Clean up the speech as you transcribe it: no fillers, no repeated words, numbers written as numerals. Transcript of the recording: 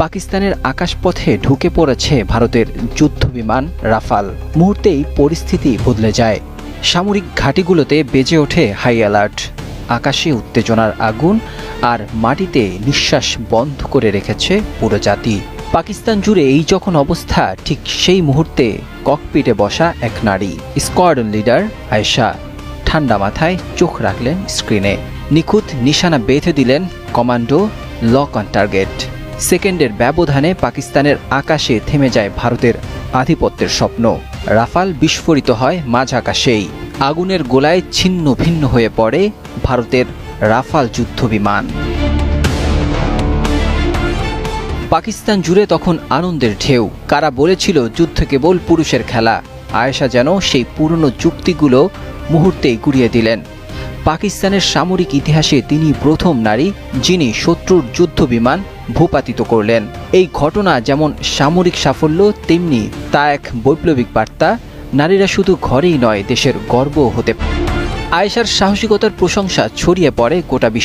পাকিস্তানের আকাশপথে ঢুকে পড়েছে ভারতের যুদ্ধবিমান রাফাল। মুহূর্তেই পরিস্থিতি বদলে যায়। সামরিক ঘাঁটিগুলোতে বেজে ওঠে হাই অ্যালার্ট। আকাশে উত্তেজনার আগুন, আর মাটিতে নিঃশ্বাস বন্ধ করে রেখেছে পুরো জাতি। পাকিস্তান জুড়ে এই যখন অবস্থা, ঠিক সেই মুহূর্তে ককপিটে বসা এক নারী, স্কোয়াড্রন লিডার আয়েশা, ঠান্ডা মাথায় চোখ রাখলেন স্ক্রিনে। নিখুঁত নিশানা বেঁধে দিলেন কমান্ডো, লক অন টার্গেট। সেকেন্ডের ব্যবধানে পাকিস্তানের আকাশে থেমে যায় ভারতের আধিপত্যের স্বপ্ন। রাফাল বিস্ফোরিত হয় মাঝ আকাশেই। আগুনের গোলায় ছিন্ন ভিন্ন হয়ে পড়ে ভারতের রাফাল যুদ্ধবিমান। পাকিস্তান জুড়ে তখন আনন্দের ঢেউ। কারা বলেছিল যুদ্ধ কেবল পুরুষের খেলা, আয়েশা যেন সেই পুরনো যুক্তিগুলো মুহূর্তেই গুড়িয়ে দিলেন। পাকিস্তানের সামরিক ইতিহাসে তিনি প্রথম নারী যিনি শত্রুর যুদ্ধবিমান ভূপাতিত করলেন। এই ঘটনা যেমন সামরিক সাফল্য, তেমনি তা এক বৈপ্লবিক বার্তা। নারীরা শুধু ঘরেই নয়, দেশের গর্ব হতে পারে। আয়েশার সাহসিকতার প্রশংসা ছড়িয়ে পড়ে গোটা বিশ্বে।